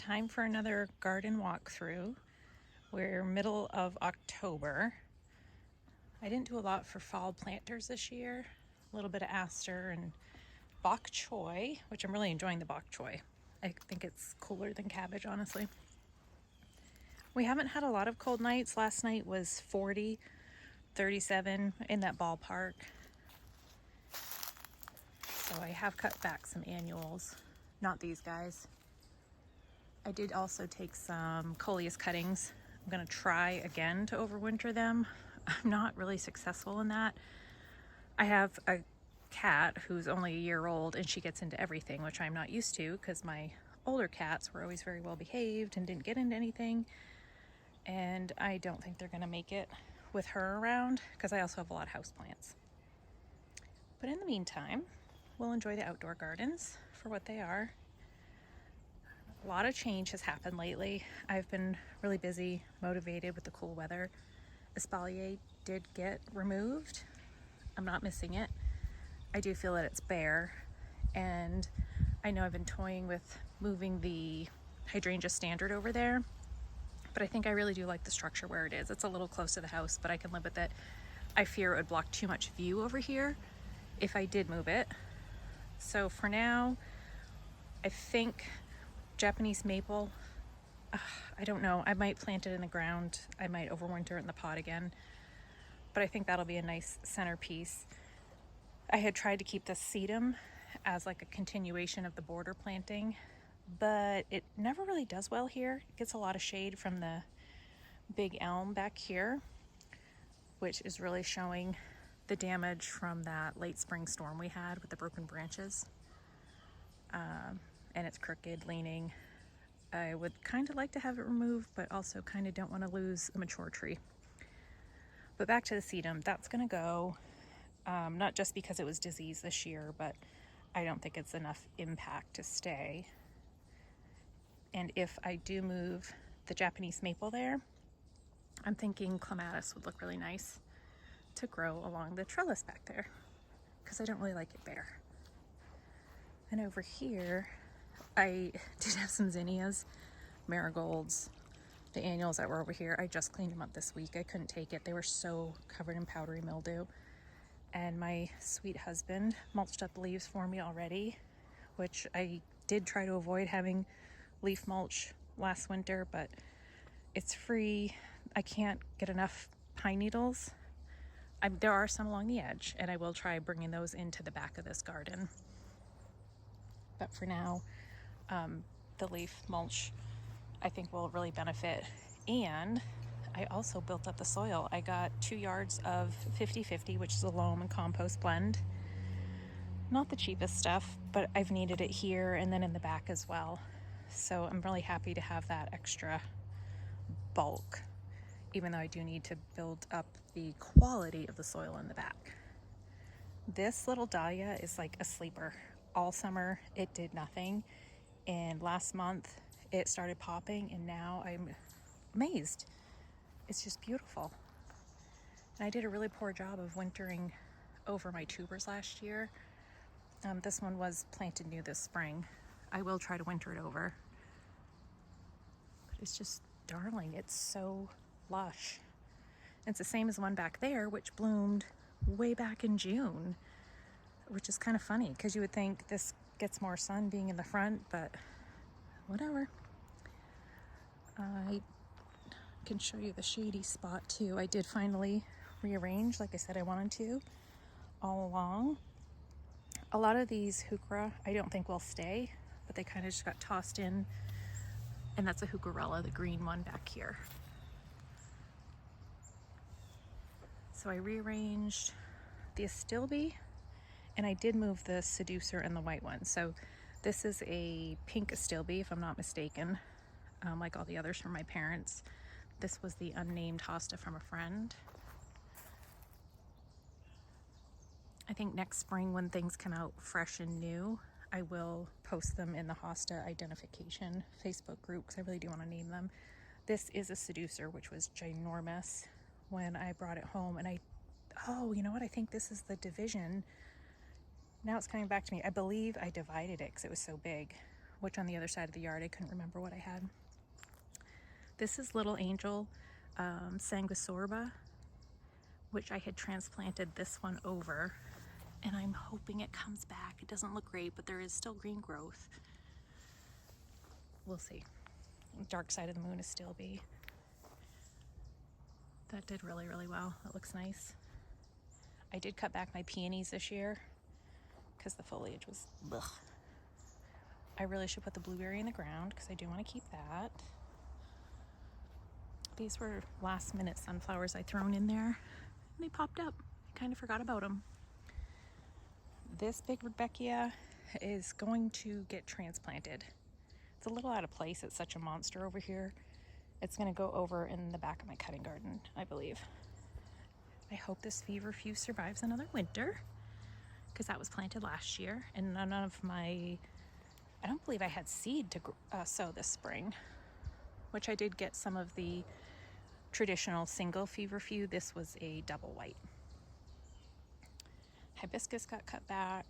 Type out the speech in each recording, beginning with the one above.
time for another garden walkthrough. We're middle of October. I didn't do a lot for fall planters this year. A little bit of aster and bok choy, which I'm really enjoying the bok choy. I think it's cooler than cabbage, honestly. We haven't had a lot of cold nights. Last night was 40, 37 in that ballpark. So I have cut back some annuals, not these guys. I did also take some coleus cuttings. I'm gonna try again to overwinter them. I'm not really successful in that. I have a cat who's only a year old and she gets into everything, which I'm not used to because my older cats were always very well behaved and didn't get into anything. And I don't think they're gonna make it with her around because I also have a lot of houseplants. But in the meantime, we'll enjoy the outdoor gardens for what they are. A lot of change has happened lately. I've been really busy, motivated with the cool weather. Espalier did get removed. I'm not missing it. I do feel that it's bare, and I know I've been toying with moving the hydrangea standard over there, but I think I really do like the structure where it is. It's a little close to the house, but I can live with it. I fear it would block too much view over here if I did move it. So for now, I think Japanese maple, I don't know, I might plant it in the ground. I might overwinter it in the pot again, but I think that'll be a nice centerpiece. I had tried to keep the sedum as like a continuation of the border planting, but it never really does well here. It gets a lot of shade from the big elm back here, which is really showing the damage from that late spring storm we had with the broken branches. And it's crooked, leaning. I would kind of like to have it removed, but also kind of don't want to lose a mature tree. But back to the sedum, that's going to go, not just because it was diseased this year, but I don't think it's enough impact to stay. And if I do move the Japanese maple there, I'm thinking clematis would look really nice to grow along the trellis back there, because I don't really like it bare. And over here, I did have some zinnias, marigolds, the annuals that were over here. I just cleaned them up this week. I couldn't take it. They were so covered in powdery mildew. And my sweet husband mulched up the leaves for me already, which I did try to avoid having leaf mulch last winter, but it's free. I can't get enough pine needles. There are some along the edge, and I will try bringing those into the back of this garden. But for now, the leaf mulch I think will really benefit. And I also built up the soil. I got 2 yards of 50-50, which is a loam and compost blend. Not the cheapest stuff, but I've needed it here and then in the back as well. So I'm really happy to have that extra bulk, even though I do need to build up the quality of the soil in the back. This little dahlia is like a sleeper. All summer it did nothing, and last month it started popping, and now I'm amazed. It's just beautiful. And I did a really poor job of wintering over my tubers last year. This one was planted new this spring. I will try to winter it over. But it's just darling. It's so lush. It's the same as one back there, which bloomed way back in June, which is kind of funny because you would think this gets more sun being in the front, but whatever. I can show you the shady spot too. I did finally rearrange, like I said I wanted to, all along. A lot of these heuchera I don't think will stay, but they kind of just got tossed in, and that's a heucherella, the green one back here. So I rearranged the astilbe, and I did move the seducer and the white one. So this is a pink astilbe, if I'm not mistaken, like all the others from my parents. This was the unnamed hosta from a friend. I think next spring, when things come out fresh and new, I will post them in the hosta identification Facebook group, because I really do want to name them. This is a seducer, which was ginormous when I brought it home, and oh, you know what? I think this is the division. Now it's coming back to me. I believe I divided it because it was so big which on the other side of the yard, I couldn't remember what I had. This is Little Angel Sanguisorba, which I had transplanted this one over, and I'm hoping it comes back. It doesn't look great, but there is still green growth. We'll see. Dark Side of the Moon is still B. That did really, really well. That looks nice. I did cut back my peonies this year because the foliage was ugh. I really should put the blueberry in the ground because I do want to keep that. These were last minute sunflowers I thrown in there and they popped up. I kind of forgot about them. This big Rudbeckia is going to get transplanted. It's a little out of place. It's such a monster over here. It's going to go over in the back of my cutting garden, I believe. I hope this feverfew survives another winter because that was planted last year, and none of my, I don't believe I had seed to sow this spring, which I did get some of the traditional single feverfew. This was a double white. Hibiscus got cut back,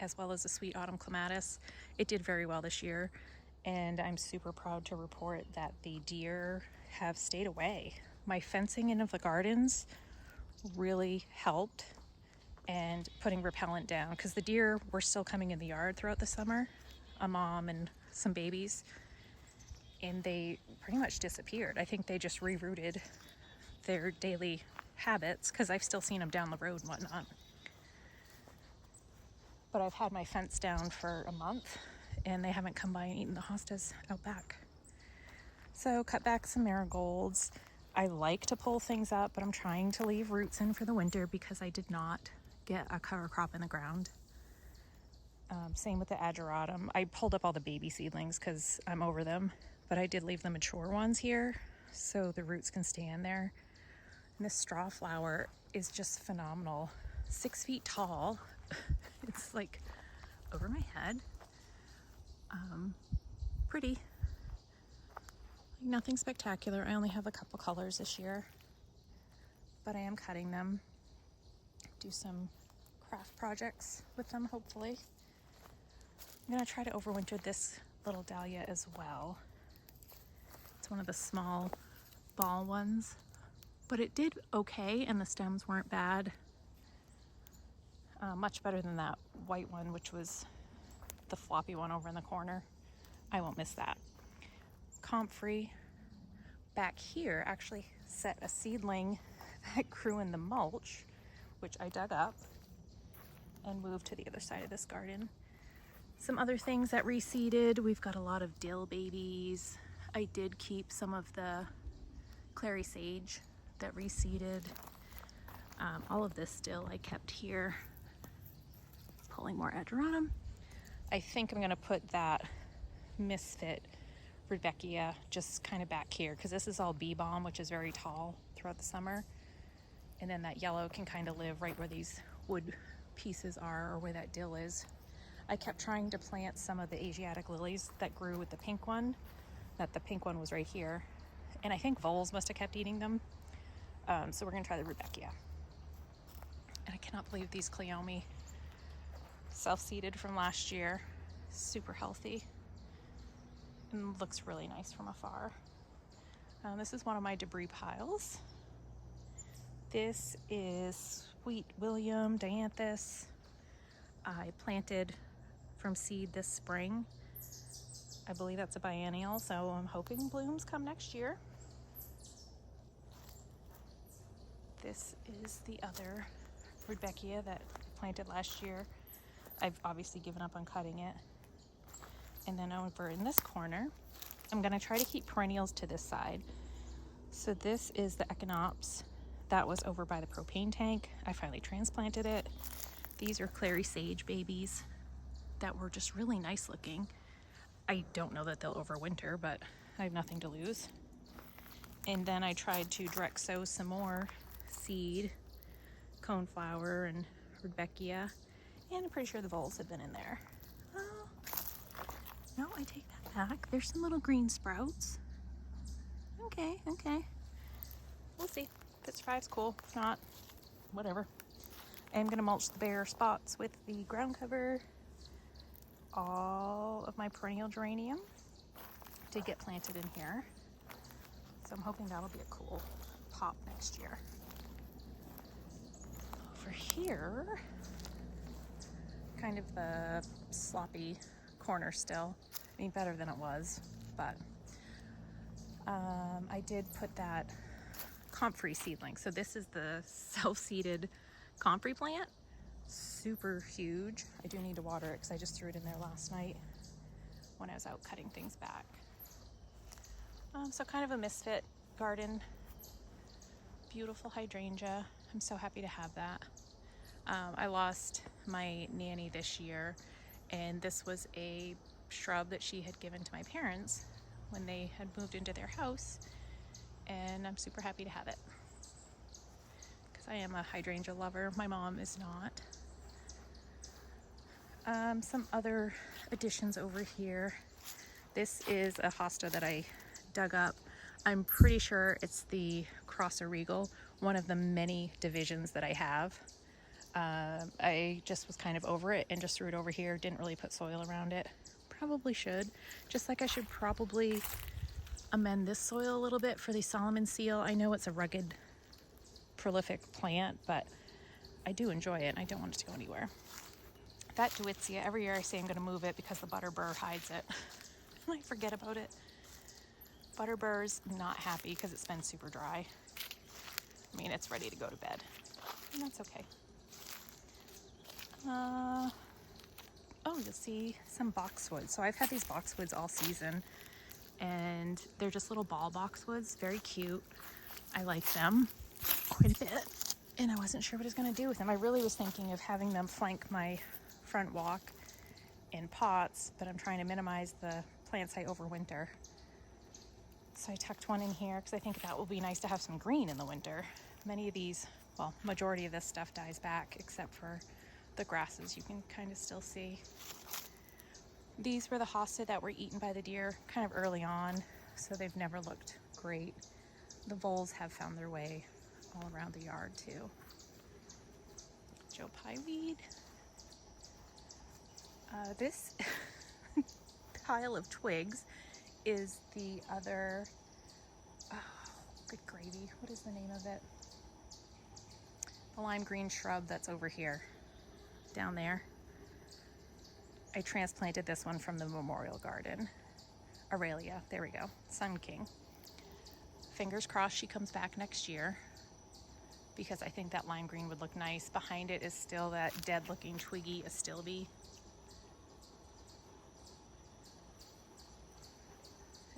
as well as the sweet autumn clematis. It did very well this year, and I'm super proud to report that the deer have stayed away. My fencing in of the gardens really helped, and putting repellent down, because the deer were still coming in the yard throughout the summer, a mom and some babies, and they pretty much disappeared. I think they just rerouted their daily habits, because I've still seen them down the road and whatnot. But I've had my fence down for a month and they haven't come by and eaten the hostas out back. So cut back some marigolds. I like to pull things up, but I'm trying to leave roots in for the winter because I did not get a cover crop in the ground. Same with the ageratum. I pulled up all the baby seedlings because I'm over them, but I did leave the mature ones here so the roots can stay in there. And this straw flower is just phenomenal. 6 feet tall. It's like over my head. Pretty. Nothing spectacular. I only have a couple colors this year, but I am cutting them. Do some craft projects with them, hopefully. I'm gonna try to overwinter this little dahlia as well. It's one of the small ball ones, but it did okay and the stems weren't bad. Much better than that white one, which was the floppy one over in the corner. I won't miss that. Comfrey back here actually set a seedling that grew in the mulch, which I dug up and moved to the other side of this garden. Some other things that reseeded, we've got a lot of dill babies. I did keep some of the clary sage that reseeded. All of this dill I kept here. Pulling more ageratum. I think I'm gonna put that misfit Rudbeckia just kind of back here because this is all bee balm, which is very tall throughout the summer. And then that yellow can kind of live right where these wood pieces are or where that dill is. I kept trying to plant some of the Asiatic lilies that grew with the pink one. That the pink one was right here. And I think voles must have kept eating them. So we're gonna try the Rudbeckia. And I cannot believe these Cleome self-seeded from last year. Super healthy and looks really nice from afar. This is one of my debris piles. This is Sweet William Dianthus. I planted from seed this spring. I believe that's a biennial, so I'm hoping blooms come next year. This is the other Rudbeckia that I planted last year. I've obviously given up on cutting it. And then over in this corner, I'm gonna try to keep perennials to this side. So this is the Echinops that was over by the propane tank. I finally transplanted it. These are clary sage babies that were just really nice looking. I don't know that they'll overwinter, but I have nothing to lose. And then I tried to direct sow some more seed, coneflower and Rudbeckia. And I'm pretty sure the voles have been in there. Oh, no, I take that back. There's some little green sprouts. Okay. We'll see. If it survives, cool. If not, whatever. I'm gonna mulch the bare spots with the ground cover. all of my perennial geranium did get planted in here. So I'm hoping that'll be a cool pop next year. Over here, kind of the sloppy corner still. I mean, better than it was, but I did put that comfrey seedling. So this is the self-seeded comfrey plant. Super huge. I do need to water it because I just threw it in there last night when I was out cutting things back. So kind of a misfit garden. Beautiful hydrangea. I'm so happy to have that. I lost my nanny this year, and this was a shrub that she had given to my parents when they had moved into their house, and I'm super happy to have it because I am a hydrangea lover. My mom is not. Some other additions over here. This is a hosta that I dug up. I'm pretty sure it's the Crosser Regal, one of the many divisions that I have. I just was kind of over it and just threw it over here. Didn't really put soil around it. Probably should. Just like I should probably amend this soil a little bit for the Solomon seal. I know it's a rugged, prolific plant, but I do enjoy it and I don't want it to go anywhere. That Deutzia, every year I say I'm going to move it because the butterbur hides it. And I forget about it. Butterbur's not happy because it's been super dry. I mean, it's ready to go to bed. And that's okay. Oh, you'll see some boxwoods. So I've had these boxwoods all season, and they're just little ball boxwoods, very cute. I like them quite a bit, and I wasn't sure what I was going to do with them. I really was thinking of having them flank my front walk in pots, but I'm trying to minimize the plants I overwinter. So I tucked one in here because I think that will be nice to have some green in the winter. Many of these, well, majority of this stuff dies back except for the grasses you can kind of still see. These were the hosta that were eaten by the deer kind of early on, so they've never looked great. The voles have found their way all around the yard too. Joe Pye weed. This pile of twigs is the other, oh, good gravy, what is the name of it? The lime green shrub that's over here, down there. I transplanted this one from the memorial garden. Aurelia, there we go, Sun King. Fingers crossed she comes back next year because I think that lime green would look nice. Behind it is still that dead looking twiggy astilbe.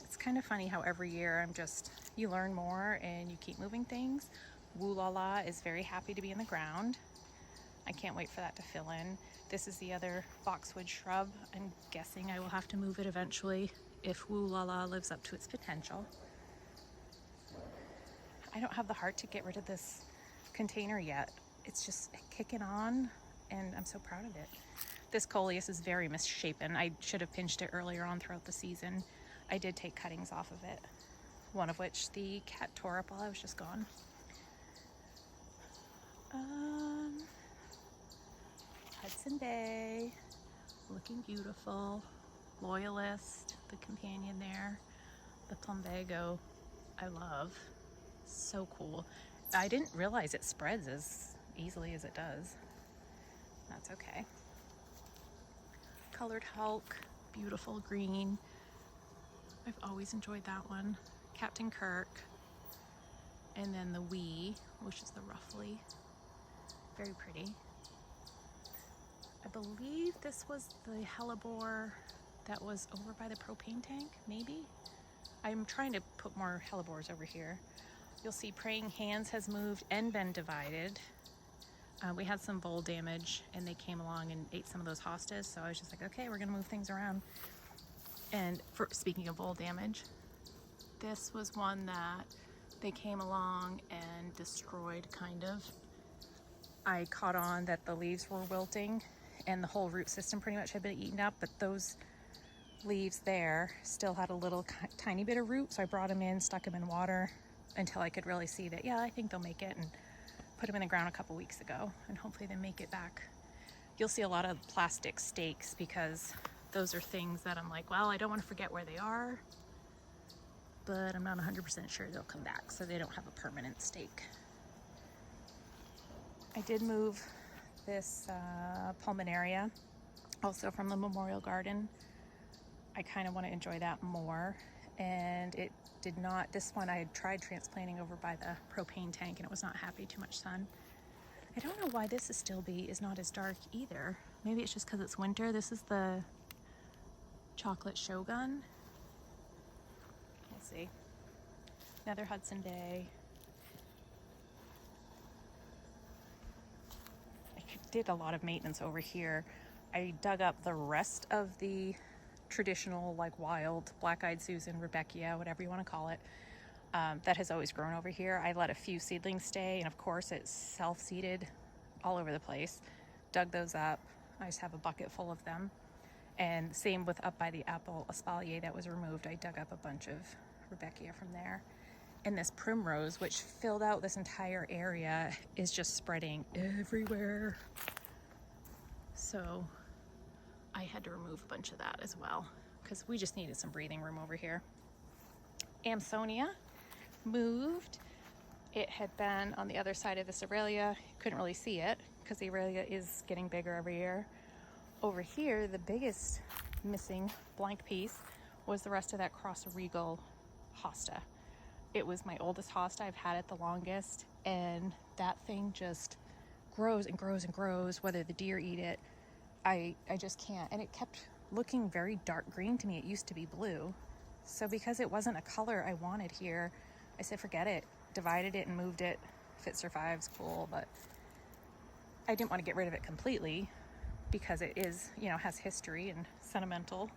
It's kind of funny how every year you learn more and you keep moving things. Woo La La is very happy to be in the ground. I can't wait for that to fill in. This is the other boxwood shrub. I'm guessing I will have to move it eventually if Woo La La lives up to its potential. I don't have the heart to get rid of this container yet. It's just kicking on and I'm so proud of it. This coleus is very misshapen. I should have pinched it earlier on throughout the season. I did take cuttings off of it, one of which the cat tore up while I was just gone. Hudson Bay, looking beautiful. Loyalist, the companion there. The plumbago, I love. So cool. I didn't realize it spreads as easily as it does. That's okay. Colored Hulk, beautiful green. I've always enjoyed that one. Captain Kirk. And then the Wee, which is the Ruffly. Very pretty. I believe this was the hellebore that was over by the propane tank, maybe? I'm trying to put more hellebores over here. You'll see Praying Hands has moved and been divided. We had some vole damage and they came along and ate some of those hostas, so I was just like, okay, we're gonna move things around. And speaking of vole damage, this was one that they came along and destroyed, kind of. I caught on that the leaves were wilting and the whole root system pretty much had been eaten up, but those leaves there still had a little tiny bit of root, so I brought them in, stuck them in water until I could really see that, yeah, I think they'll make it, and put them in the ground a couple weeks ago, and hopefully they make it back. You'll see a lot of plastic stakes because those are things that I'm like, well, I don't want to forget where they are, but I'm not 100% sure they'll come back, so they don't have a permanent stake. I did move this pulmonaria, also from the Memorial Garden. I kind of want to enjoy that more, and it did not, this one I had tried transplanting over by the propane tank and it was not happy, too much sun. I don't know why this is not as dark either. Maybe it's just because it's winter. This is the chocolate shogun. We'll see. Another Hudson Bay. I did a lot of maintenance over here. I dug up the rest of the traditional, like, wild black-eyed Susan, Rudbeckia, whatever you want to call it, that has always grown over here. I let a few seedlings stay, and of course it's self-seeded all over the place. Dug those up. I just have a bucket full of them. And same with up by the apple espalier that was removed. I dug up a bunch of Rudbeckia from there. And this primrose, which filled out this entire area, is just spreading everywhere. So I had to remove a bunch of that as well because we just needed some breathing room over here. Amsonia moved. It had been on the other side of this Aurelia. Couldn't really see it because the Aurelia is getting bigger every year. Over here, the biggest missing blank piece was the rest of that Cross Regal hosta. It was my oldest hosta. I've had it the longest, and that thing just grows and grows and grows, whether the deer eat it. I just can't. And it kept looking very dark green to me. It used to be blue. So because it wasn't a color I wanted here, I said, forget it. Divided it and moved it. If it survives, cool. But I didn't want to get rid of it completely because it is, you know, has history and sentimental.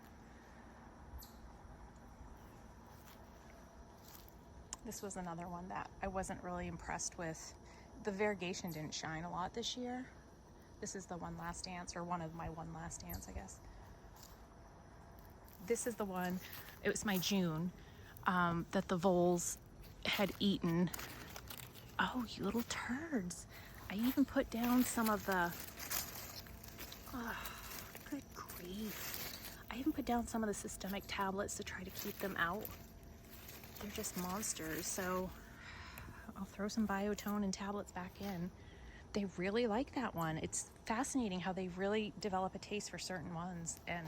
This was another one that I wasn't really impressed with. The variegation didn't shine a lot this year. This is the One Last Dance, or one of my One Last Dance, I guess. This is the one, it was my June, that the voles had eaten. Oh, you little turds. I even put down some of the, oh, good grief. I even put down some of the systemic tablets to try to keep them out. They're just monsters, so I'll throw some biotone and tablets back in. They really like that one. It's fascinating how they really develop a taste for certain ones, and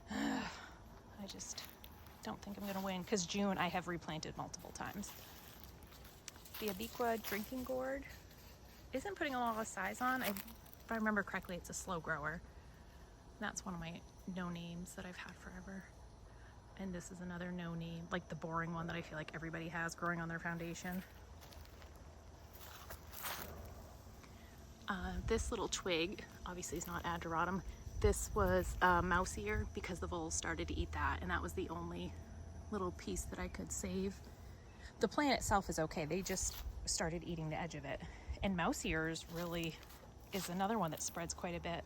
I just don't think I'm gonna win, because June I have replanted multiple times. The Abiqua drinking gourd isn't putting a lot of size on. If I remember correctly, it's a slow grower. That's one of my no names that I've had forever. And this is another no name, like the boring one that I feel like everybody has growing on their foundation. This little twig obviously is not Adiratum. This was mouse ear because the voles started to eat that, and that was the only little piece that I could save. The plant itself is okay. They just started eating the edge of it. And mouse ears really is another one that spreads quite a bit.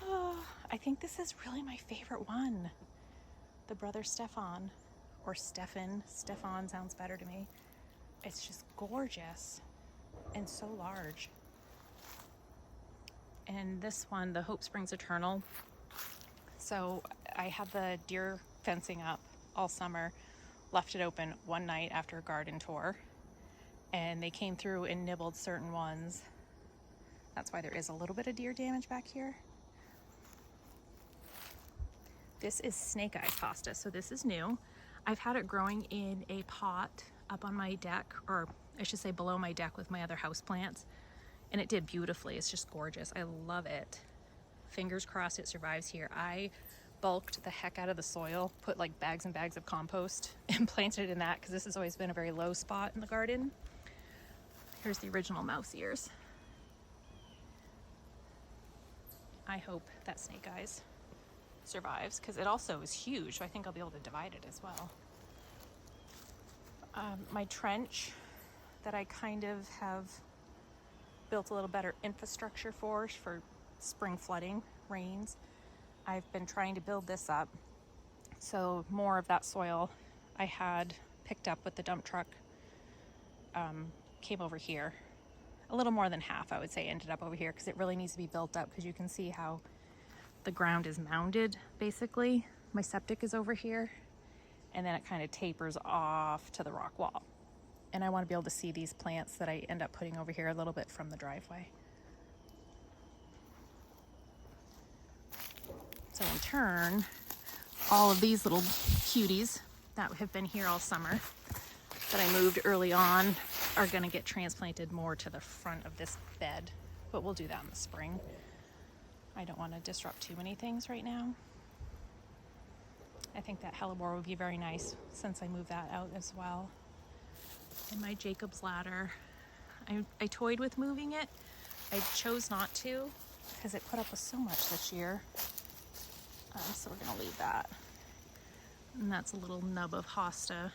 Oh, I think this is really my favorite one. The Brother Stefan, or Stefan. Stefan sounds better to me. It's just gorgeous and so large. And this one, the Hope Springs Eternal. So I had the deer fencing up all summer, left it open one night after a garden tour, and they came through and nibbled certain ones. That's why there is a little bit of deer damage back here. This is Snake Eyes hosta, so this is new. I've had it growing in a pot up on my deck, or I should say below my deck with my other houseplants, and it did beautifully. It's just gorgeous. I love it. Fingers crossed it survives here. I bulked the heck out of the soil, put like bags and bags of compost and planted it in that because this has always been a very low spot in the garden. Here's the original mouse ears. I hope that Snake Eyes survives because it also is huge, so I think I'll be able to divide it as well. My trench that I kind of have built a little better infrastructure for spring flooding, rains. I've been trying to build this up so more of that soil I had picked up with the dump truck came over here. A little more than half, I would say, ended up over here because it really needs to be built up, because you can see how the ground is mounded, basically. My septic is over here, and then it kind of tapers off to the rock wall. And I want to be able to see these plants that I end up putting over here a little bit from the driveway. So in turn, all of these little cuties that have been here all summer that I moved early on are going to get transplanted more to the front of this bed, but we'll do that in the spring. I don't want to disrupt too many things right now. I think that hellebore would be very nice since I moved that out as well. And my Jacob's ladder, I toyed with moving it. I chose not to because it put up with so much this year. So we're gonna leave that. And that's a little nub of hosta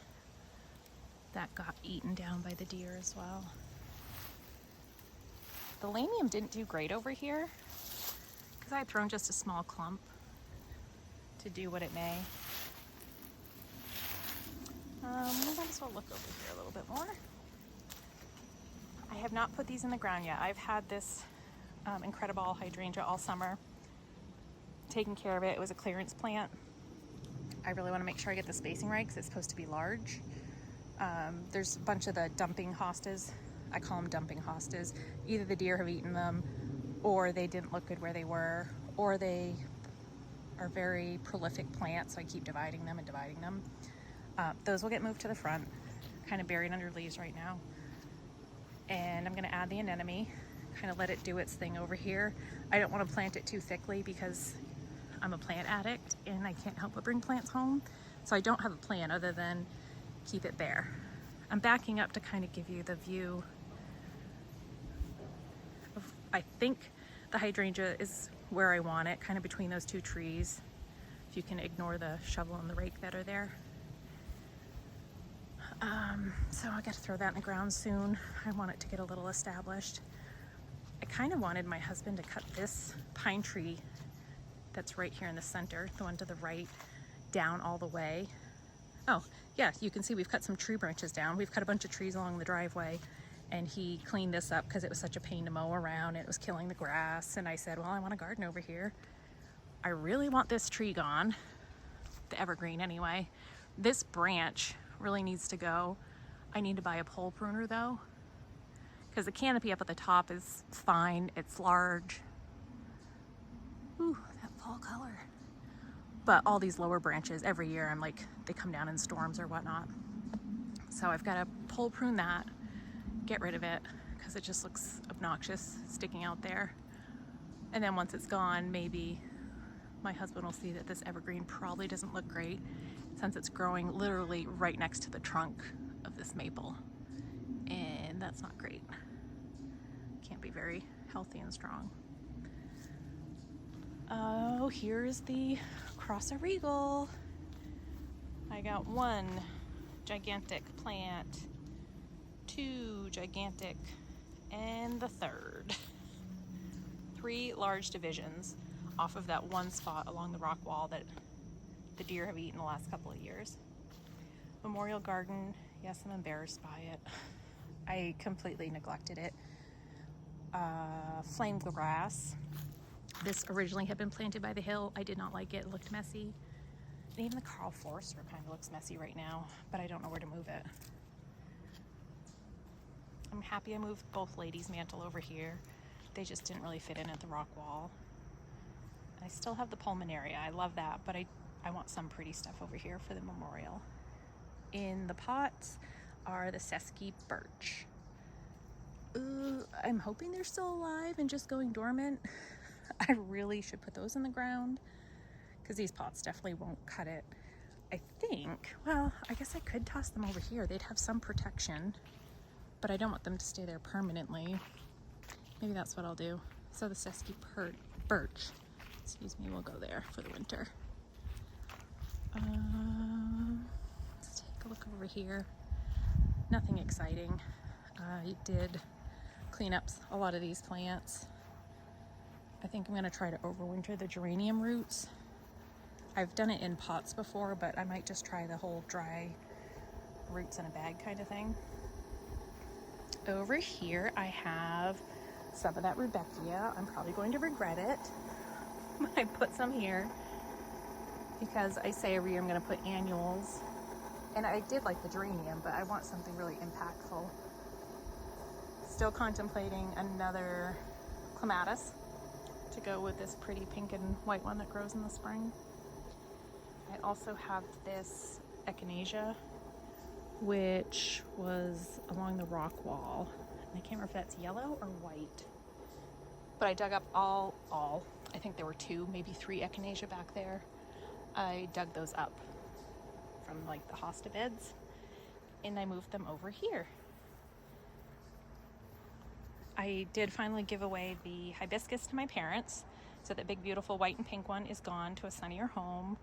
that got eaten down by the deer as well. The lanium didn't do great over here because I had thrown just a small clump to do what it may. We might as well look over here a little bit more. I have not put these in the ground yet. I've had this Incredible hydrangea all summer, taking care of it. It was a clearance plant. I really want to make sure I get the spacing right because it's supposed to be large. There's a bunch of the dumping hostas. I call them dumping hostas. Either the deer have eaten them, or they didn't look good where they were, or they are very prolific plants, so I keep dividing them and dividing them. Those will get moved to the front, kind of buried under leaves right now. And I'm going to add the anemone, kind of let it do its thing over here. I don't want to plant it too thickly because I'm a plant addict and I can't help but bring plants home. So I don't have a plan other than keep it bare. I'm backing up to kind of give you the view of, I think the hydrangea is where I want it, kind of between those two trees. If you can ignore the shovel and the rake that are there. So I got to throw that in the ground soon. I want it to get a little established. I kind of wanted my husband to cut this pine tree that's right here in the center, the one to the right, down all the way. Oh, yeah, you can see we've cut some tree branches down. We've cut a bunch of trees along the driveway, and he cleaned this up because it was such a pain to mow around. It was killing the grass, and I said, well, I want a garden over here. I really want this tree gone, the evergreen anyway. This branch really needs to go. I need to buy a pole pruner though, because the canopy up at the top is fine. It's large. Ooh, that fall color. But all these lower branches, every year I'm like, they come down in storms or whatnot. So I've got to pole prune that, get rid of it, because it just looks obnoxious sticking out there. And then once it's gone, maybe my husband will see that this evergreen probably doesn't look great since it's growing literally right next to the trunk of this maple. And that's not great. Can't be very healthy and strong. Oh, here's the Crossa Regal. I got one gigantic plant, two gigantic, and the third. 3 large divisions off of that one spot along the rock wall that the deer have eaten the last couple of years. Memorial garden, yes, I'm embarrassed by it. I completely neglected it. Flame grass. This originally had been planted by the hill. I did not like it. It looked messy. And even the Carl Forster kind of looks messy right now, but I don't know where to move it. I'm happy I moved both ladies' mantle over here. They just didn't really fit in at the rock wall. I still have the pulmonaria. I love that, but I want some pretty stuff over here for the memorial. In the pots are the Sesky birch. I'm hoping they're still alive and just going dormant. I really should put those in the ground because these pots definitely won't cut it. I think, well, I guess I could toss them over here. They'd have some protection, but I don't want them to stay there permanently. Maybe that's what I'll do. So the Sesky birch, excuse me, will go there for the winter. Let's take a look over here. Nothing exciting. I did clean up a lot of these plants. I think I'm going to try to overwinter the geranium roots. I've done it in pots before, but I might just try the whole dry roots in a bag kind of thing. Over here I have some of that rudbeckia. I'm probably going to regret it. I put some here because I say every year I'm going to put annuals. And I did like the geranium, but I want something really impactful. Still contemplating another clematis to go with this pretty pink and white one that grows in the spring. I also have this echinacea, which was along the rock wall. And I can't remember if that's yellow or white. But I dug up I think there were 2, maybe 3 echinacea back there. I dug those up from like the hosta beds and I moved them over here. I did finally give away the hibiscus to my parents, so that big beautiful white and pink one is gone to a sunnier home.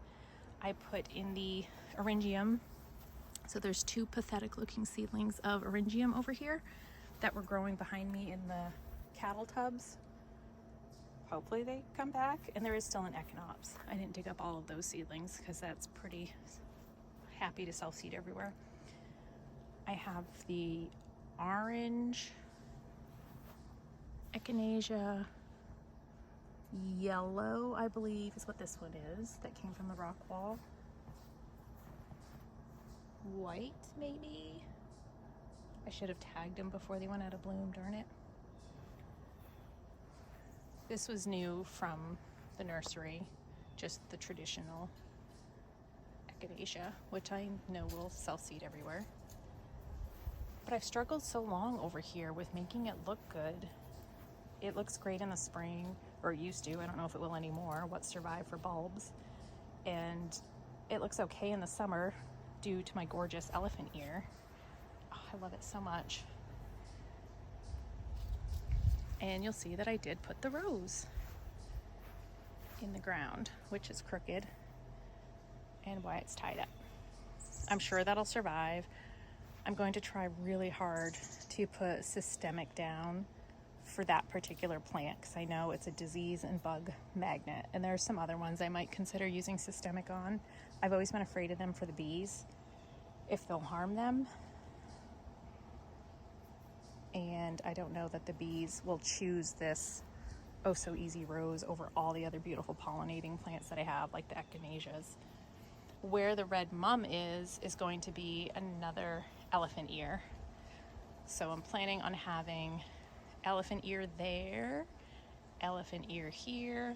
I put in the eryngium, so there's 2 pathetic looking seedlings of eryngium over here that were growing behind me in the cattle tubs. Hopefully they come back. And there is still an echinops. I didn't dig up all of those seedlings because that's pretty happy to self-seed everywhere. I have the orange echinacea yellow, I believe is what this one is, that came from the rock wall. White, maybe? I should have tagged them before they went out of bloom, darn it. This was new from the nursery, just the traditional echinacea, which I know will self-seed everywhere. But I've struggled so long over here with making it look good. It looks great in the spring, or it used to. I don't know if it will anymore. What survived for bulbs. And it looks okay in the summer due to my gorgeous elephant ear. Oh, I love it so much. And you'll see that I did put the rose in the ground, which is crooked, and why it's tied up. I'm sure that'll survive. I'm going to try really hard to put systemic down for that particular plant because I know it's a disease and bug magnet, and there are some other ones I might consider using systemic on. I've always been afraid of them for the bees, if they'll harm them. And I don't know that the bees will choose this oh so easy rose over all the other beautiful pollinating plants that I have, like the echinaceas. Where the red mum is going to be another elephant ear. So I'm planning on having elephant ear there, elephant ear here,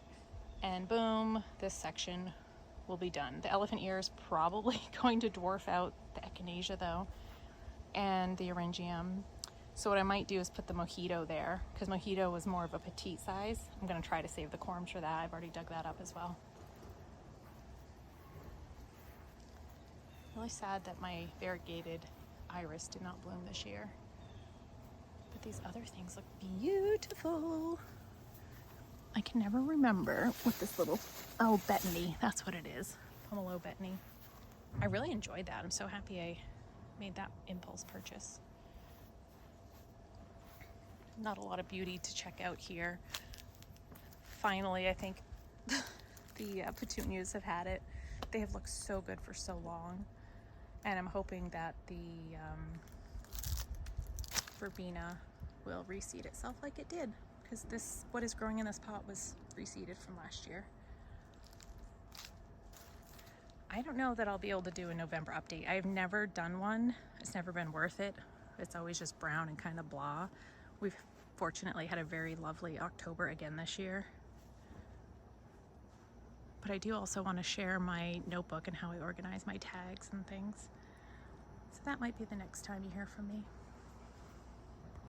and boom, this section will be done. The elephant ear is probably going to dwarf out the echinacea though, and the eryngium. So what I might do is put the mojito there, because mojito was more of a petite size. I'm going to try to save the corms for that. I've already dug that up as well. Really sad that my variegated iris did not bloom this year. But these other things look beautiful. I can never remember what this little, oh, betony, that's what it is. Pomelo betony. I really enjoyed that. I'm so happy I made that impulse purchase. Not a lot of beauty to check out here. Finally, I think the petunias have had it. They have looked so good for so long. And I'm hoping that the verbena will reseed itself like it did. Because this, what is growing in this pot was reseeded from last year. I don't know that I'll be able to do a November update. I've never done one. It's never been worth it. It's always just brown and kind of blah. We've fortunately had a very lovely October again this year. But I do also want to share my notebook and how I organize my tags and things. So that might be the next time you hear from me.